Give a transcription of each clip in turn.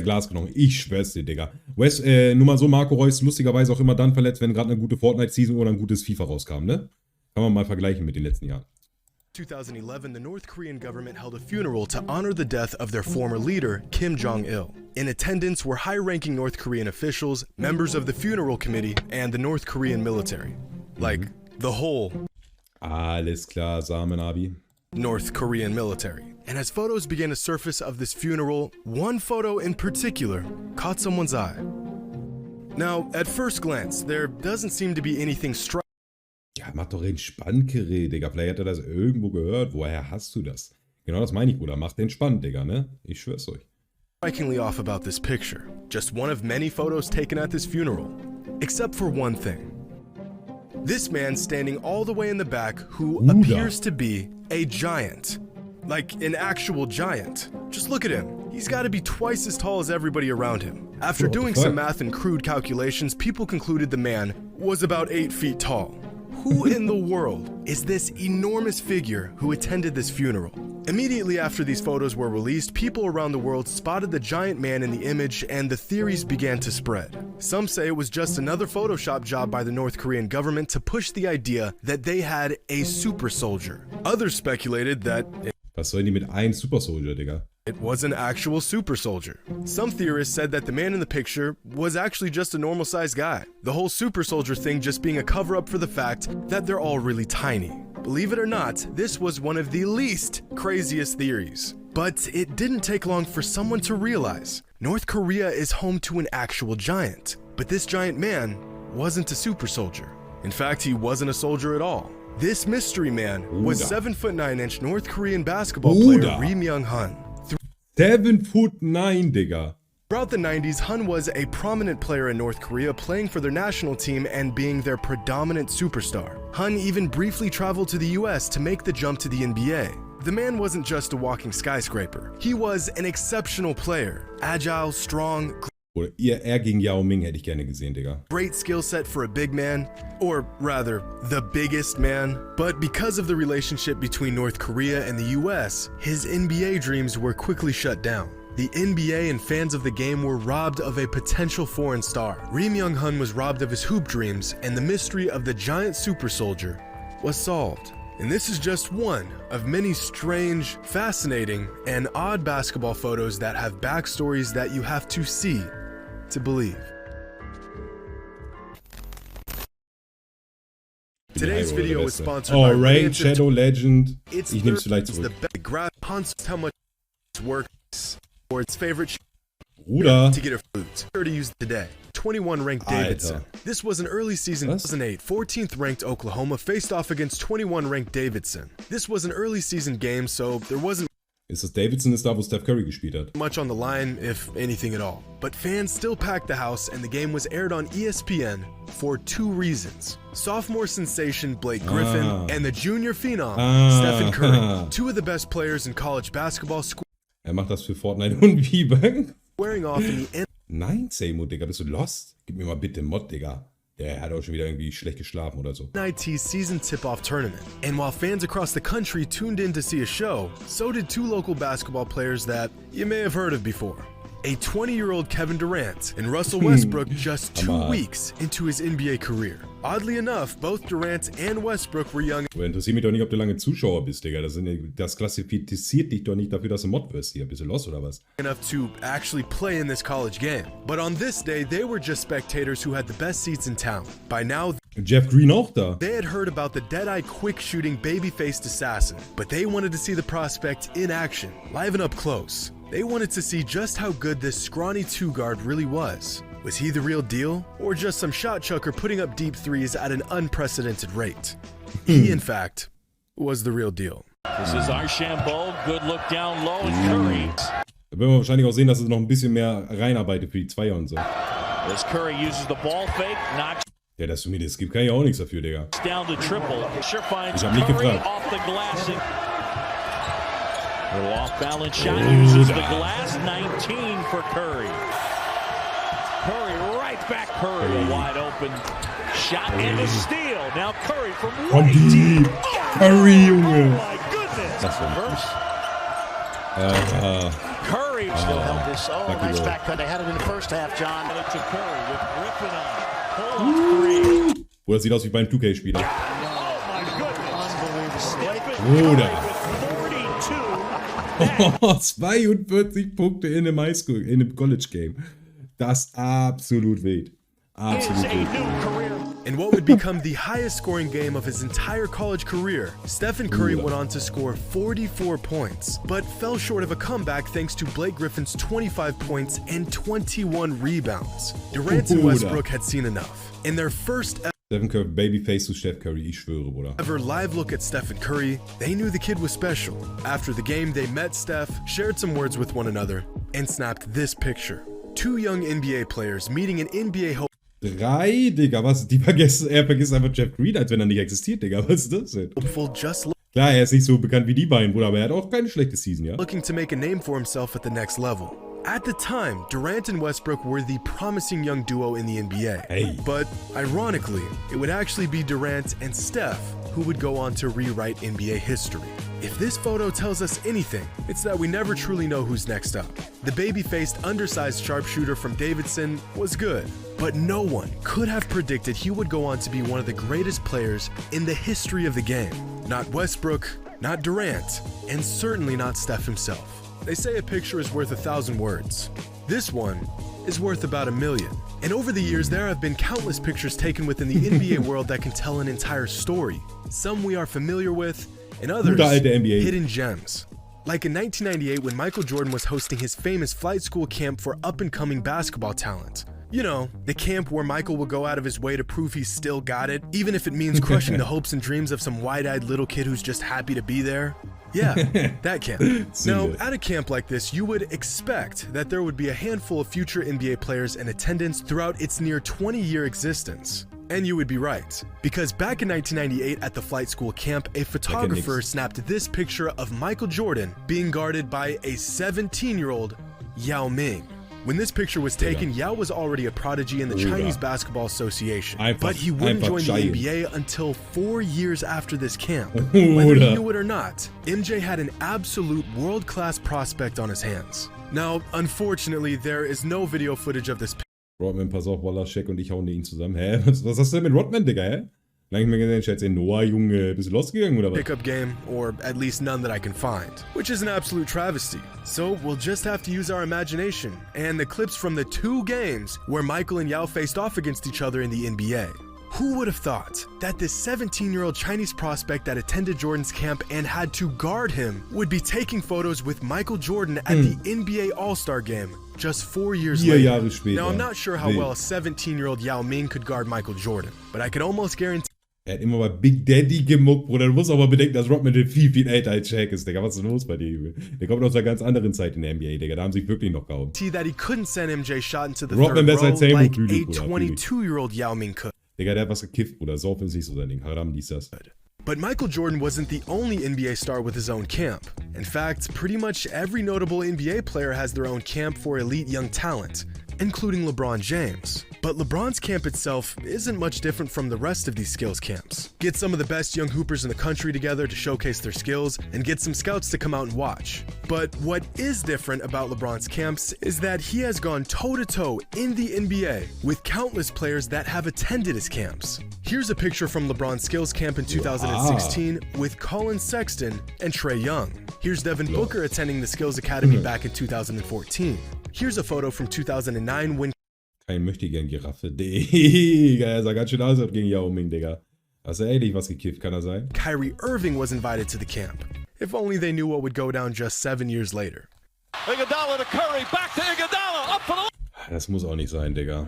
Glasknochen. Ich schwör's dir, Digga. Wes, nur mal so, Marco Reus lustigerweise auch immer dann verletzt, wenn gerade eine gute Fortnite-Season oder ein gutes FIFA rauskam, ne? Kann man mal vergleichen mit den letzten Jahren. 2011, the North Korean government held a funeral to honor the death of their former leader, Kim Jong-il. In attendance were high-ranking North Korean officials, members of the funeral committee, and the North Korean military. Like, the whole Alles klar, Samen-Abi. North Korean military. And as photos began to surface of this funeral, one photo in particular caught someone's eye. Now, at first glance, there doesn't seem to be anything striking. Ja, mach doch entspannt, Kere, Digga. Vielleicht hat er das irgendwo gehört. Woher hast du das? Genau das meine ich, Bruder. Macht entspannt, Digga, ne? Ich schwör's euch. Strikingly off about this picture. Just one of many photos taken at this funeral. Except for one thing. This man standing all the way in the back who appears to be a giant. Like an actual giant. Just look at him. He's got to be twice as tall as everybody around him. After doing some math and crude calculations, people concluded the man was about 8 feet tall. Who in the world is this enormous figure who attended this funeral? Immediately after these photos were released, people around the world spotted the giant man in the image and the theories began to spread. Some say it was just another Photoshop job by the North Korean government to push the idea that they had a super soldier. Others speculated that Was sollen die mit einem Super Soldier, Digga? it was an actual super soldier. Some theorists said that the man in the picture was actually just a normal sized guy. The whole super soldier thing just being a cover up for the fact that they're all really tiny. Believe it or not, this was one of the least craziest theories. But it didn't take long for someone to realize North Korea is home to an actual giant. But this giant man wasn't a super soldier. In fact, he wasn't a soldier at all. This mystery man was 7'9" North Korean basketball player Ri Myung-hun. 7'9", Digga. Throughout the 90s, Hun was a prominent player in North Korea, playing for their national team and being their predominant superstar. Hun even briefly traveled to the US to make the jump to the NBA. The man wasn't just a walking skyscraper. He was an exceptional player. Agile, strong, Oder er gegen Yao Ming hätte ich gerne gesehen, Digga. great skill set for a big man, or rather, the biggest man. But because of the relationship between North Korea and the US, his NBA dreams were quickly shut down. The NBA and fans of the game were robbed of a potential foreign star. Ri Myung-hun was robbed of his hoop dreams, and the mystery of the giant super soldier was solved. And this is just one of many strange, fascinating, and odd basketball photos that have backstories that you have to see to believe. Today's video is sponsored by Raid Shadow Legend. Ich nehme es vielleicht zurück. How much works for its favorite Bruder. to get her foods. To use today. 21 ranked Davidson. This was an early season 2008. 14th ranked Oklahoma faced off against 21 ranked Davidson. This was an early season game, so there wasn't Ist das Davidson ist da, wo Steph Curry gespielt hat? much on the line, if anything at all. But fans still packed the house, and the game was aired on ESPN for 2 reasons. Sophomore sensation Blake Griffin and the junior phenom Stephen Curry, 2 of the best players in college basketball, Er macht das für Fortnite und Biber. squaring off in the end. Nein, Seymour, Digga, bist du lost? Gib mir mal bitte Mod, Digga. Der hat auch schon wieder irgendwie schlecht geschlafen oder so. NIT season tip-off tournament. And while fans across the country tuned in to see a show, so did 2 local basketball players that you may have heard of before. A 20-year-old Kevin Durant and Russell Westbrook just 2 weeks into his NBA career. Oddly enough, both Durant and Westbrook were young Aber interessiert mich doch nicht, ob du lange Zuschauer bist, Digga. Das klassifiziert dich doch nicht dafür, dass du Mod wirst hier. Bist du lost oder was? enough to actually play in this college game. But on this day, they were just spectators who had the best seats in town. By now, Jeff Green auch da. they had heard about the dead-eye, quick-shooting, baby-faced assassin, but they wanted to see the prospect in action, live and up close. They wanted to see just how good this scrawny 2-guard really was. Was he the real deal, or just some shot chucker putting up deep threes at an unprecedented rate? He, in fact, was the real deal. This is Archambault, good look down low, and Curry. Da werden wir wahrscheinlich auch sehen, dass es noch ein bisschen mehr reinarbeitet für die Zweier und so. As Curry uses the ball fake, knocks Ja, dass du mir das gibt, kann ich auch nichts dafür, Digga. down to triple. Sure finds Ich hab nicht Curry gefragt. off the glass. Little off-balance shot, uses the glass, 19 for Curry. Curry right back, Curry wide open shot and a steal. Now Curry from way deep. Curry, Junge. Oh my goodness. Das war Reverse. nicht. Curry Curry still held this. Oh, nice back cut. They had it in the first half, John. And it's a Curry with Griffin on. Pull up three. Oder sieht aus wie beim 2K-Spieler. Oh, my goodness. Bruder. 42 Punkte in einem Highschool, in einem College-Game. Das ist absolut wild. Absolut wild. In what would become the highest scoring game of his entire college career, Stephen Curry went on to score 44 points, but fell short of a comeback thanks to Blake Griffin's 25 points and 21 rebounds. Durant and Westbrook had seen enough. In their first Stephen Curry, Babyface zu Steph Curry, ich schwöre, Bruder. Ever live look at Stephen Curry, they knew the kid was special. After the game, they met Steph, shared some words with one another, and snapped this picture. Two young NBA players meeting an NBA hope. 3, Digga, was? Er vergisst einfach Jeff Green, als wenn er nicht existiert, Digga. Was ist das denn? Klar, er ist nicht so bekannt wie die beiden, Bruder, aber er hat auch keine schlechte Season, ja? Looking to make a name for himself at the next level. At the time, Durant and Westbrook were the promising young duo in the NBA. Hey. But ironically, it would actually be Durant and Steph who would go on to rewrite NBA history. If this photo tells us anything, it's that we never truly know who's next up. The baby-faced, undersized sharpshooter from Davidson was good, but no one could have predicted he would go on to be one of the greatest players in the history of the game. Not Westbrook, not Durant, and certainly not Steph himself. They say a picture is worth 1,000 words. This one is worth about 1,000,000. And over the years, there have been countless pictures taken within the NBA world that can tell an entire story. Some we are familiar with, and others hidden gems. Like in 1998 when Michael Jordan was hosting his famous flight school camp for up-and-coming basketball talent. You know, the camp where Michael will go out of his way to prove he's still got it, even if it means crushing the hopes and dreams of some wide-eyed little kid who's just happy to be there. Yeah, that camp. Now, at a camp like this, you would expect that there would be a handful of future NBA players in attendance throughout its near 20-year existence. And you would be right, because back in 1998 at the flight school camp, a photographer snapped this picture of Michael Jordan being guarded by a 17-year-old Yao Ming. When this picture was taken, Yao was already a prodigy in the Chinese Basketball Association, but he wouldn't join the NBA until 4 years after this camp. Whether he knew it or not, MJ had an absolute world-class prospect on his hands. Now, unfortunately, there is no video footage of this. Rodman, pass auf, Wallah, Shaq und ich hauen ihn zusammen. Hä? Was hast du denn mit Rodman, Digga, hä? Lange nicht mehr gesehen, schätze Noah, Junge, bist du losgegangen oder was? Pickup game, or at least none that I can find, which is an absolute travesty. So we'll just have to use our imagination and the clips from the 2 games where Michael and Yao faced off against each other in the NBA. Who would have thought that this 17-year-old Chinese prospect that attended Jordan's camp and had to guard him would be taking photos with Michael Jordan at the NBA All-Star Game just 4 years later? Now, I'm not sure how well a 17-year-old Yao Ming could guard Michael Jordan, but I could almost guarantee. Er hat immer bei Big Daddy gemuckt, Bruder. Du musst aber bedenken, dass Rodman viel, viel älter als Shaq ist, Digga. Was ist denn los bei dir, Junge? Der kommt aus einer ganz anderen Zeit in der NBA, Digga. Da haben sich wirklich noch gehauen. That he couldn't send MJ shot into the Rodman third row like Lüde, a 22-year-old Yao Ming could. Digga, der hat was gekifft, Bruder. Saufen ist nicht so sein Ding. Haram, dies, das. But Michael Jordan wasn't the only NBA star with his own camp. In fact, pretty much every notable NBA player has their own camp for elite young talent, including LeBron James. But LeBron's camp itself isn't much different from the rest of these skills camps. Get some of the best young hoopers in the country together to showcase their skills and get some scouts to come out and watch. But what is different about LeBron's camps is that he has gone toe-to-toe in the NBA with countless players that have attended his camps. Here's a picture from LeBron's skills camp in 2016 with Colin Sexton and Trae Young. Here's Devin Booker attending the Skills Academy back in 2014. Here's a photo from 2009 when Kein Möchtegern-Giraffe. Digga, er sah ganz schön aus gegen Yao Ming, Digga. Hast du ehrlich was gekifft, kann er sein? Kyrie Irving was invited to the camp. If only they knew what would go down just 7 years later. Iguodala to Curry, back to Iguodala, up for the... Das muss auch nicht sein, Digga.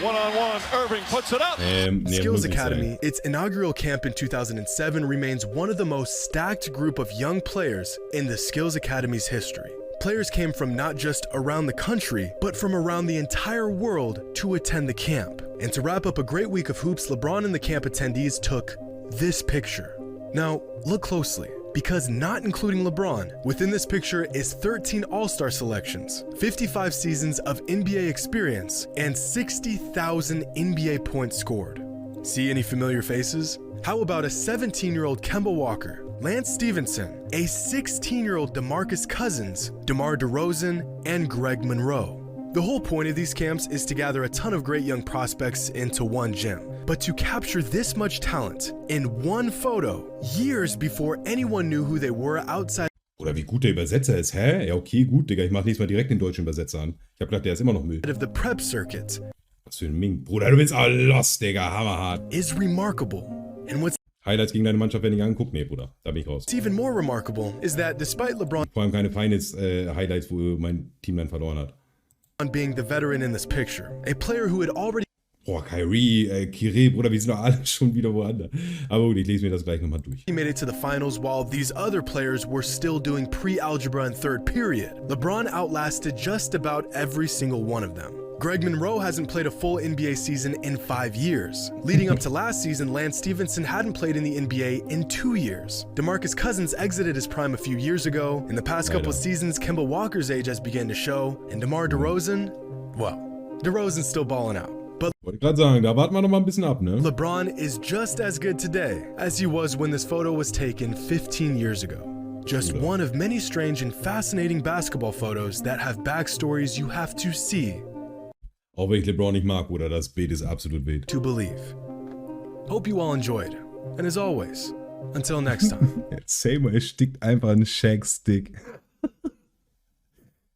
One-on-one, Irving puts it up. Skills Academy, its inaugural camp in 2007, remains one of the most stacked group of young players in the Skills Academy's history. Players came from not just around the country, but from around the entire world to attend the camp. And to wrap up a great week of hoops, LeBron and the camp attendees took this picture. Now, look closely, because not including LeBron, within this picture is 13 All-Star selections, 55 seasons of NBA experience, and 60,000 NBA points scored. See any familiar faces? How about a 17-year-old Kemba Walker, Lance Stephenson, a 16-year-old DeMarcus Cousins, DeMar DeRozan, and Greg Monroe. The whole point of these camps is to gather a ton of great young prospects into one gym. But to capture this much talent in one photo, years before anyone knew who they were outside. Oder wie gut der Übersetzer ist. Hä? Ja, okay, gut, Digga. Ich mach nächstes Mal direkt den deutschen Übersetzer an. Ich hab gedacht, der ist immer noch Müll. Of the prep circuit. Was für ein Ming. Bruder, du bist all los, Digga. Hammerhart. Is remarkable. And what's Highlights gegen deine Mannschaft werden nicht angeguckt? Nee, Bruder. Da bin ich raus. even more remarkable is that despite LeBron Vor allem keine Finals-Highlights, wo mein Team dann verloren hat. being the veteran in this picture, a player who had already Boah, Kyrie, Kire, Bruder, wir sind doch alle schon wieder woanders. Aber gut, ich lese mir das gleich nochmal durch. made it to the finals while these other players were still doing pre-algebra and third period. LeBron outlasted just about every single one of them. Greg Monroe hasn't played a full NBA season in 5 years. Leading up to last season, Lance Stephenson hadn't played in the NBA in 2 years. DeMarcus Cousins exited his prime a few years ago. In the past couple of seasons, Kemba Walker's age has begun to show. And DeMar DeRozan, well, DeRozan's still balling out. But Wollte gerade sagen, da warten wir noch mal ein bisschen ab, ne? LeBron is just as good today as he was when this photo was taken 15 years ago. Just one of many strange and fascinating basketball photos that have backstories you have to see Auch wenn ich LeBron nicht mag, Bruder, das Bild ist absolut wild. to believe. Hope you all enjoyed. And as always, until next time. Erzähl mal, es stickt einfach ein Shaq-Stick.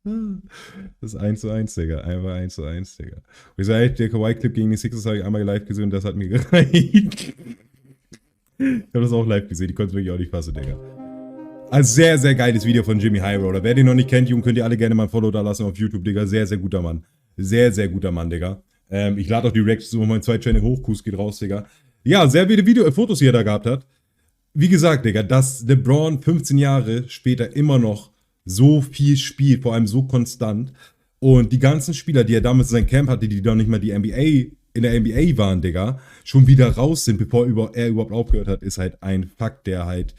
Das ist 1:1, Digga. Einfach 1:1, Digga. Und ich sage echt, der Kawhi-Clip gegen die Sixers habe ich einmal live gesehen und das hat mir gereicht. Ich habe das auch live gesehen, ich konnte es wirklich auch nicht fassen, Digga. Also sehr, sehr geiles Video von Jxmy Highroller. Wer den noch nicht kennt, Jungen, könnt ihr alle gerne mal ein Follow da lassen auf YouTube, Digga. Sehr, sehr guter Mann. Sehr, sehr guter Mann, Digga. Ich lade auch die Reactions auf meinen 2 Channel hoch, Kuss geht raus, Digga. Ja, sehr viele Fotos, die er da gehabt hat. Wie gesagt, Digga, dass LeBron 15 Jahre später immer noch so viel spielt, vor allem so konstant. Und die ganzen Spieler, die er damals in seinem Camp hatte, die doch nicht mal in der NBA waren, Digga, schon wieder raus sind, bevor er überhaupt aufgehört hat, ist halt ein Fakt, der halt